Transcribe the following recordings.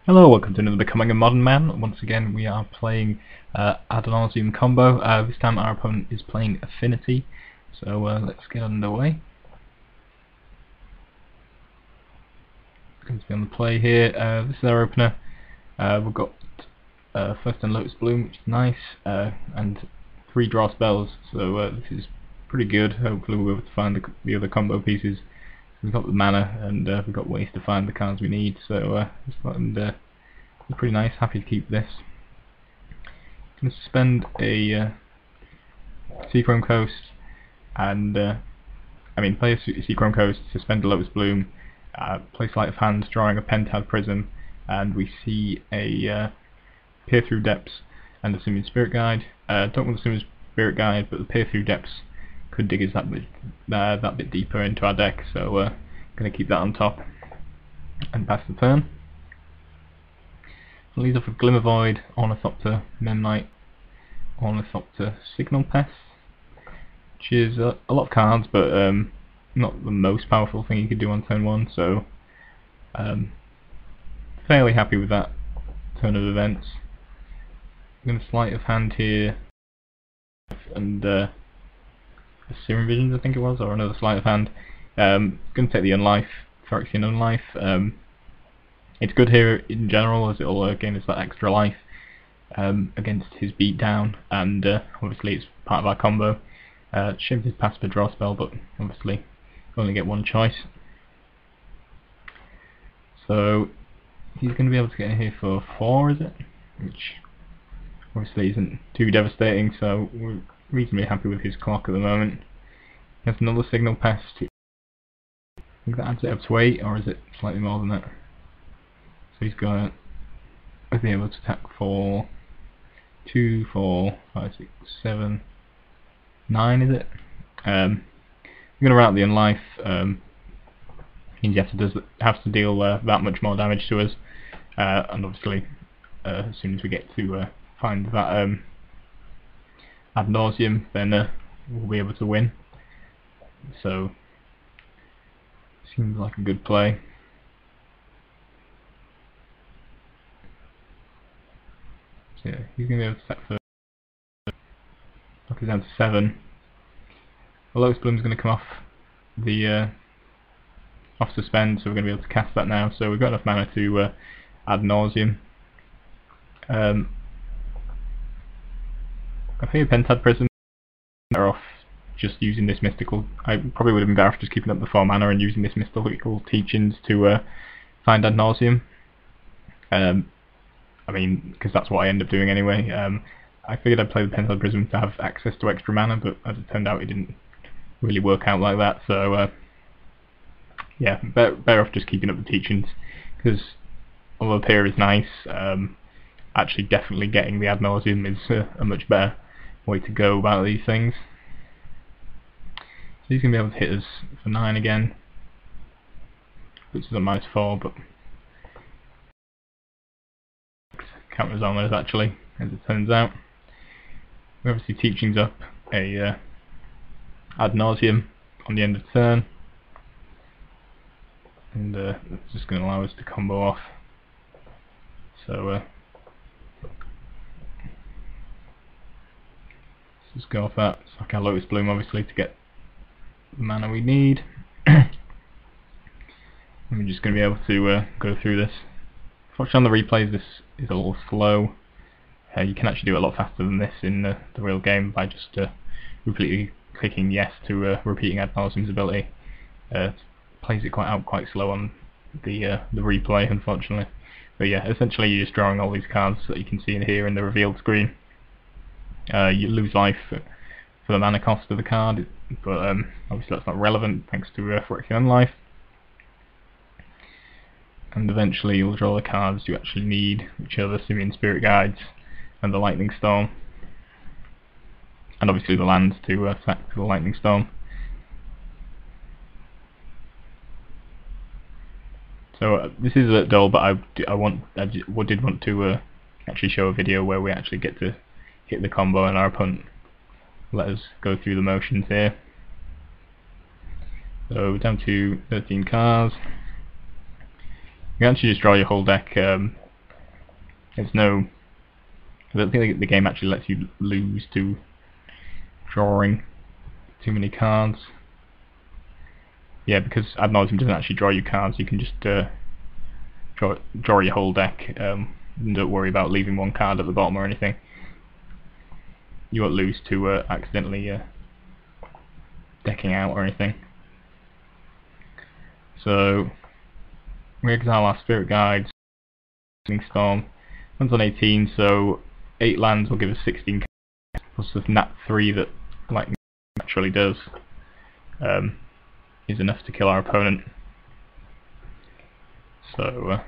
Hello, welcome to another Becoming a Modern Man. Once again we are playing Nauseam combo. This time our opponent is playing Affinity, so let's get underway. Going to be on the play here. This is our opener. We've got first and Lotus Bloom, which is nice, and 3 draw spells, so this is pretty good. Hopefully we'll be able to find the other combo pieces. We've got the mana, and we've got ways to find the cards we need, so pretty nice. Happy to keep this. I'm going to suspend a Seachrome Coast, and play a Seachrome Coast, suspend a Lotus Bloom, play Sleight of Hand, drawing a Pentad Prism, and we see a Peer Through Depths and a Simian Spirit Guide. Don't want the Simian Spirit Guide, but the Peer Through Depths could dig us that bit deeper into our deck, so going to keep that on top and pass the turn. Leads off with Glimmer Void, Ornithopter, Memnite, Ornithopter, Signal Pest, which is a lot of cards, but not the most powerful thing you could do on turn 1, so fairly happy with that turn of events. I'm going to Sleight of Hand here, and Serum Visions I think it was, or another Sleight of Hand. Going to take the Unlife, Phyrexian Unlife. It's good here in general, as it'll gain us that extra life against his beatdown, and obviously it's part of our combo. Shame his pass per draw spell, but obviously only get one choice. So he's going to be able to get in here for 4, is it? Which obviously isn't too devastating, so we're reasonably happy with his clock at the moment. He has another Signal Pest. I think that adds it up to 8, or is it slightly more than that? So he's going to be able to attack for 2, 4, 5, 6, 7, 9, is it? I'm going to route the Unlife. Means he has to deal that much more damage to us, and obviously as soon as we get to find that Ad Nauseam, then we'll be able to win. So seems like a good play. Yeah, he's going to be able to attack for knock it down to 7. The Lotus Bloom's going to come off suspend, so we're going to be able to cast that now. So we've got enough mana to Ad Nauseam. I think a Pentad Prism better off just using this mystical. I probably would have been better off just keeping up the 4 mana and using this mystical teachings to find Ad Nauseam. Because that's what I end up doing anyway. I figured I'd play the Pentad Prism to have access to extra mana, but as it turned out it didn't really work out like that, so yeah, better off just keeping up the teachings, because although Peer is nice, actually definitely getting the Ad Nauseam is a much better way to go about these things. So he's going to be able to hit us for 9 again, which is a -4, but counters on those actually, as it turns out. We're obviously teachings up a Ad Nauseam on the end of turn, and that's just going to allow us to combo off. So let's just go off that. It's like our Lotus Bloom obviously to get the mana we need. And we're just going to be able to go through this. Unfortunately on the replays this is a little slow. You can actually do it a lot faster than this in the real game by just repeatedly clicking yes to repeating Ad Nauseam's ability. Plays it quite slow on the replay, unfortunately. But yeah, essentially you're just drawing all these cards that you can see in here in the revealed screen. You lose life for the mana cost of the card, but obviously that's not relevant thanks to Phyrexian Unlife. And eventually you'll draw the cards you actually need, which are the Simian Spirit Guides and the Lightning Storm, and obviously the lands to attack the Lightning Storm. So this is a bit dull, but I did want to actually show a video where we actually get to hit the combo and our opponent let us go through the motions here. So down to 13 cards. You can actually just draw your whole deck there's no... I don't think the game actually lets you lose to drawing too many cards. Yeah, because Ad Nauseam doesn't actually draw you cards, you can just draw your whole deck, and don't worry about leaving one card at the bottom or anything. You won't lose to accidentally decking out or anything. So we exile our Spirit Guides, Storm. Runs on 18, so 8 lands will give us 16 cards, plus the nat 3 that lightning naturally does, is enough to kill our opponent. So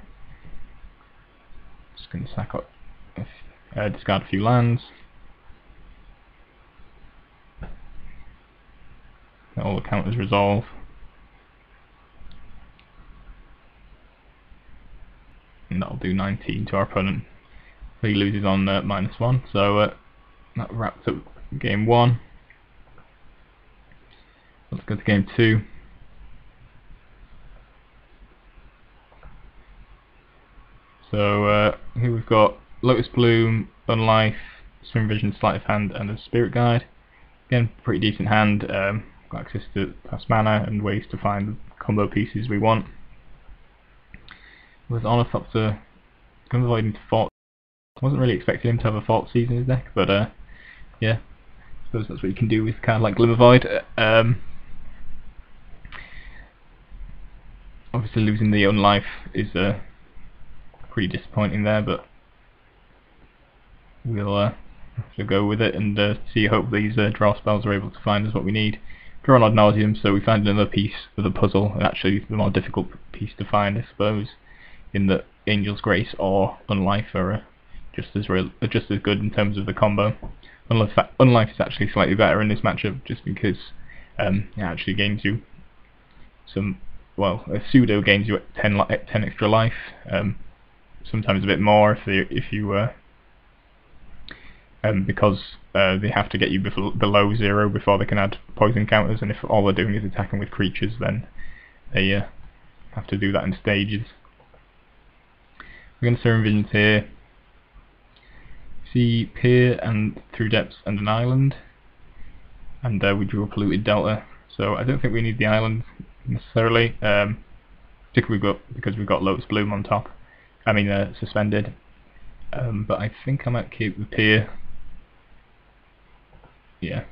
just going to sack up, discard a few lands. All the counters resolve. And that'll do 19 to our opponent. So he loses on -1. So that wraps up game 1. Let's go to game 2. So here we've got Lotus Bloom, Unlife, Swim Vision, Sleight of Hand, and a Spirit Guide. Again, pretty decent hand. Got access to past mana and ways to find the combo pieces we want. With Ornithopter, Avoiding Fort. Wasn't really expecting him to have a Fort Season in his deck, but yeah, I suppose that's what you can do with a card like Glimmervoid. Obviously losing the Unlife is pretty disappointing there, but we'll have to go with it and hope these draw spells are able to find us what we need. Draw on Ad Nauseam, so we find another piece of the puzzle, and actually the more difficult piece to find, I suppose, in that Angel's Grace or Unlife are just as good in terms of the combo. Unlife is actually slightly better in this matchup, just because it actually gains you some, well, a pseudo gains you 10 extra life, sometimes a bit more if you because they have to get you below 0 before they can add poison counters, and if all they're doing is attacking with creatures, then they have to do that in stages. We're going to Serum Visions here. See Pier and Through Depths and an island, and we drew a Polluted Delta, so I don't think we need the island necessarily, particularly because we've got Lotus Bloom on top, I mean suspended, but I think I might keep the Pier. Yeah.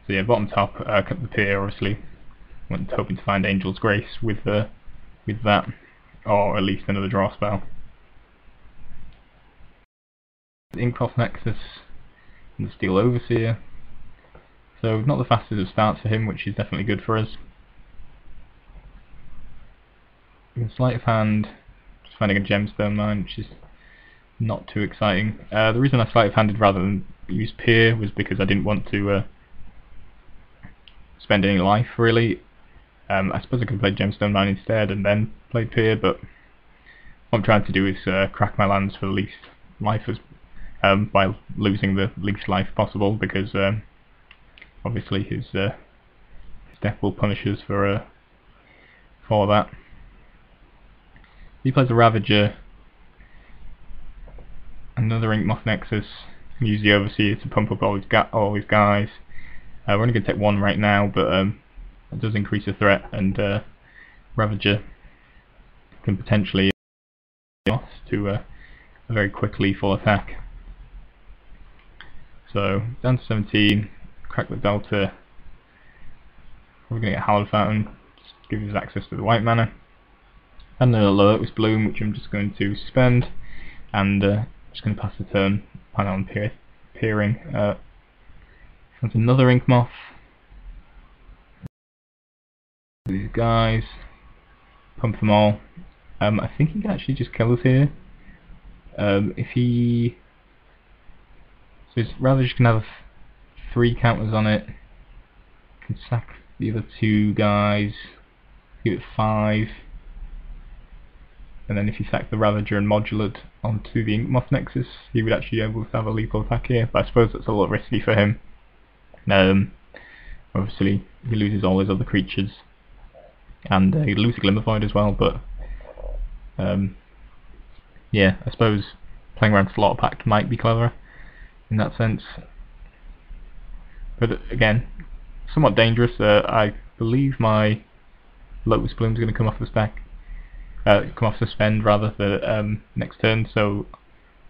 So yeah, bottom top, kept the Pier obviously. Went hoping to find Angel's Grace with that, or at least another draw spell. Inkmoth Nexus and the Steel Overseer. So not the fastest of starts for him, which is definitely good for us. Sleight of Hand, just finding a Gemstone Mine, which is not too exciting. The reason I Sleight of Handed rather than use Pier was because I didn't want to spend any life really. I suppose I could play Gemstone Mine instead and then play Pier, but what I'm trying to do is crack my lands for the least life by losing the least life possible, because obviously his deck will punish us for that. He plays a Ravager, another Inkmoth Nexus, use the Overseer to pump up all his guys. We're only going to take one right now, but it does increase the threat, and Ravager can potentially lost to a very quick lethal attack. So down to 17, crack the Delta. We're going to get Hallowed Fountain, just give us access to the white mana. And a Lotus Bloom, which I'm just going to suspend, and just going to pass the turn, plan on peering. That's another Inkmoth. These guys, pump them all. I think he can actually just kill us here. If he... So his Ravager can have 3 counters on it. Can sack the other 2 guys. Give it 5. And then if you sack the Ravager and Modulate onto the Inkmoth Nexus, he would actually be able to have a lethal attack here. But I suppose that's a little risky for him. Obviously he loses all his other creatures, and he loses Glimmervoid as well, but yeah, I suppose playing around Slaughter Pact might be clever in that sense. But again, somewhat dangerous. I believe my Lotus Bloom's going to come off the stack, come off suspend rather, the next turn. So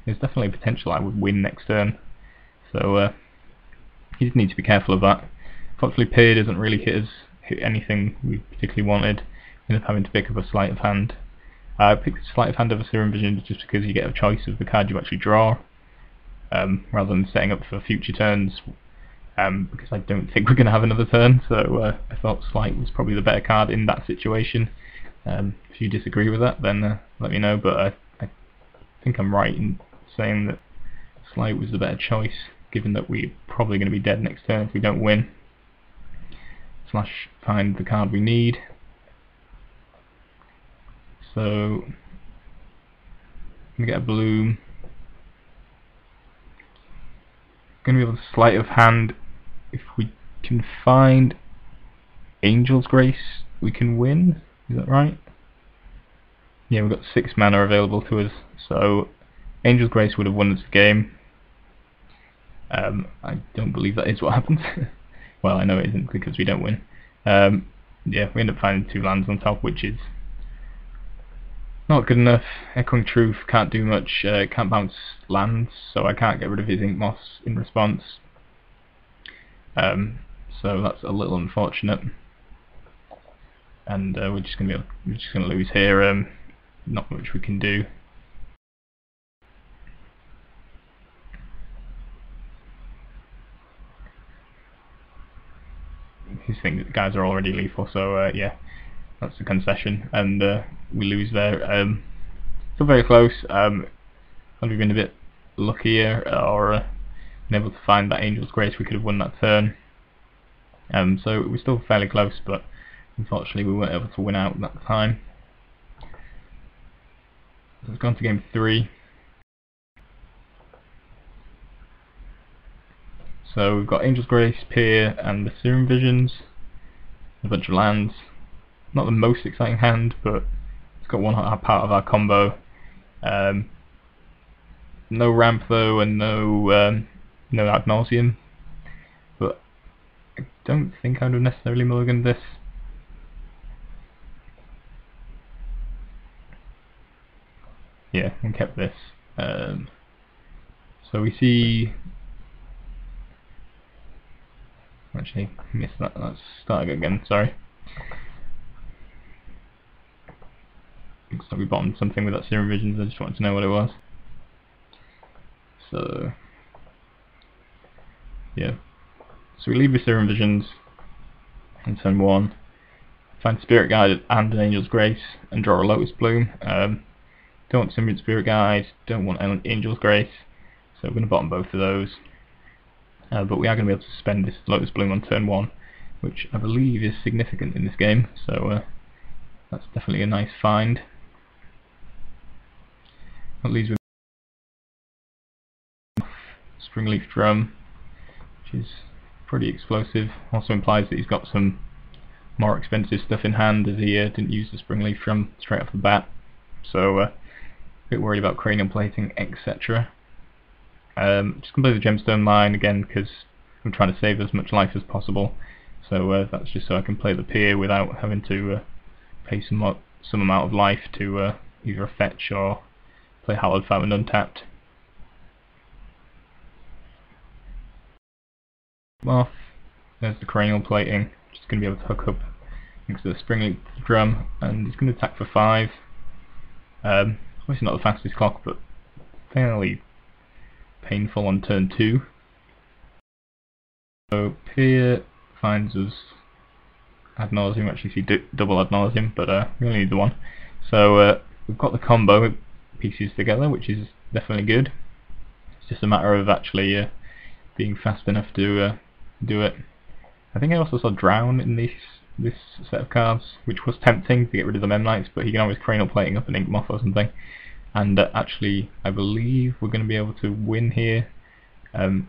there's definitely a potential I would win next turn. So you just need to be careful of that. Fortunately, Peer doesn't really hit anything we particularly wanted. We end up having to pick up a Sleight of Hand. I picked Sleight of Hand over Serum Vision just because you get a choice of the card you actually draw, rather than setting up for future turns. Because I don't think we're going to have another turn, so I thought Sleight was probably the better card in that situation. If you disagree with that, then let me know, but I think I'm right in saying that Sleight was the better choice, given that we're probably going to be dead next turn if we don't win. Slash find the card we need. So we get a Bloom. Going to be able to Sleight of Hand. If we can find Angel's Grace, we can win. Is that right? Yeah, we've got 6 mana available to us, so Angel's Grace would have won us the game. I don't believe that is what happens. Well, I know it isn't because we don't win. Yeah, we end up finding 2 lands on top, which is not good enough. Echoing Truth can't do much, can't bounce lands, so I can't get rid of his Ink Moss in response. So that's a little unfortunate. And we're just gonna lose here. Not much we can do. His guys are already lethal, so yeah, that's the concession, and we lose there. Still very close. Had we been a bit luckier or been able to find that Angel's Grace, we could have won that turn. So we're still fairly close, but unfortunately we weren't able to win out that time. So let's go on to game 3. So we've got Angel's Grace, Peer, and the Serum Visions. A bunch of lands. Not the most exciting hand, but it's got one part of our combo. No ramp though, and no Nauseam. But I don't think I would have necessarily mulliganed this. Yeah, and kept this. So we see. Actually, missed that. Let's start again. Sorry. Looks like we bottomed something with that Serum Visions. I just wanted to know what it was. So yeah. So we leave with Serum Visions in turn 1. Find Spirit Guide and an Angel's Grace and draw a Lotus Bloom. Don't want Symbiont Spirit Guide, don't want Angel's Grace, so we're going to bottom both of those. But we are going to be able to spend this Lotus Bloom on turn 1, which I believe is significant in this game, so that's definitely a nice find. That leaves with Springleaf Drum, which is pretty explosive. Also implies that he's got some more expensive stuff in hand, as he didn't use the Springleaf Drum straight off the bat. So a bit worried about cranial plating, etc. Just going to play the Gemstone Mine again because I'm trying to save as much life as possible. So that's just so I can play the Peer without having to pay some amount of life to either a fetch or play Hallowed Fountain untapped. Off. There's the cranial plating. Just going to be able to hook up next to the Springleaf Drum, and he's going to attack for 5. Obviously not the fastest clock, but fairly painful on turn 2. So Peer finds us ad nauseam. Actually see double ad nauseam, but we only need the one. So we've got the combo pieces together, which is definitely good. It's just a matter of actually being fast enough to do it. I think I also saw Drown in this set of cards, which was tempting to get rid of the Memnites, but he can always cranial plating up an Ink Moth or something. And actually, I believe we're going to be able to win here. I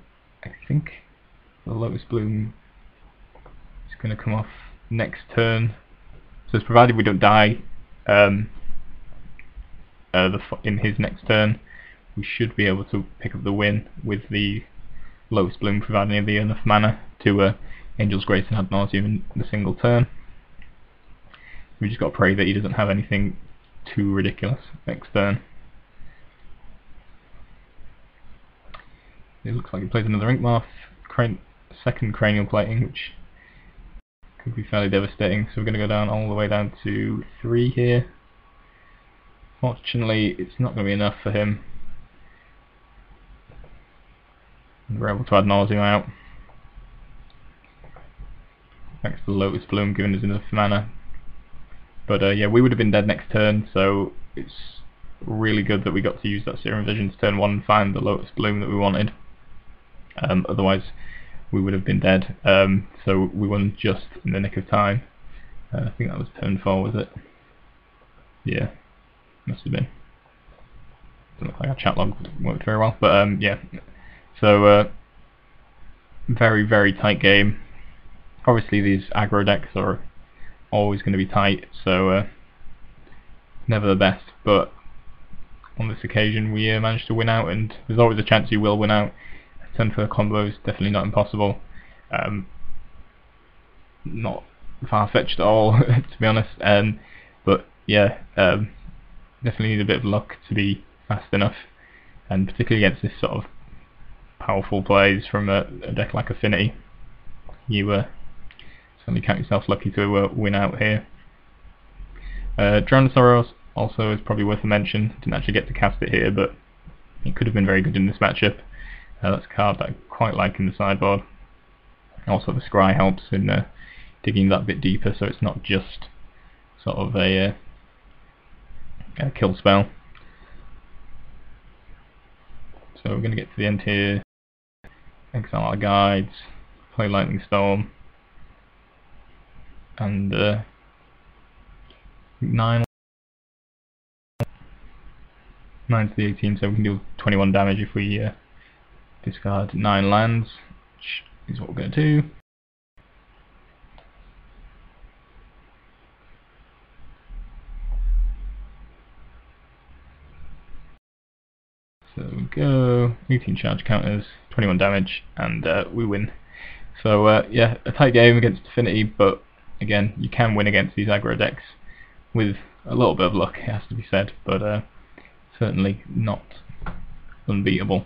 think the Lotus Bloom is going to come off next turn. So it's provided we don't die in his next turn, we should be able to pick up the win with the Lotus Bloom, providing the enough mana to Angel's Grace and Ad Nauseam in the single turn. We just got to pray that he doesn't have anything too ridiculous next turn. It looks like he plays another Inkmoth, second Cranial Plating, which could be fairly devastating. So we're going to go down all the way down to 3 here. Fortunately, it's not going to be enough for him. We're able to Ad Nauseam out. Thanks to the Lotus Bloom giving us enough mana. But yeah, we would have been dead next turn, so it's really good that we got to use that Serum Visions turn 1 and find the Lotus Bloom that we wanted. Otherwise, we would have been dead. So we won just in the nick of time. I think that was turn 4, was it? Yeah, must have been. Doesn't look like our chat log worked very well, but yeah. So very, very tight game. Obviously, these aggro decks are always going to be tight, so never the best, but on this occasion we managed to win out, and there's always a chance you will win out. A turn for combos, definitely not impossible. Not far-fetched at all, to be honest, but yeah, definitely need a bit of luck to be fast enough, and particularly against this sort of powerful plays from a deck like Affinity, you certainly count yourself lucky to win out here. Drowned also is probably worth a mention. Didn't actually get to cast it here, but it could have been very good in this matchup. That's a card that I quite like in the sideboard. Also the Scry helps in digging that bit deeper, so it's not just sort of a kill spell. So we're going to get to the end here, exile our guides, play Lightning Storm, and 9 to the 18, so we can do 21 damage if we discard 9 lands, which is what we're going to do. So we go, 18 charge counters, 21 damage, and we win. So yeah, a tight game against Affinity, but again, you can win against these aggro decks with a little bit of luck, it has to be said, but certainly not unbeatable.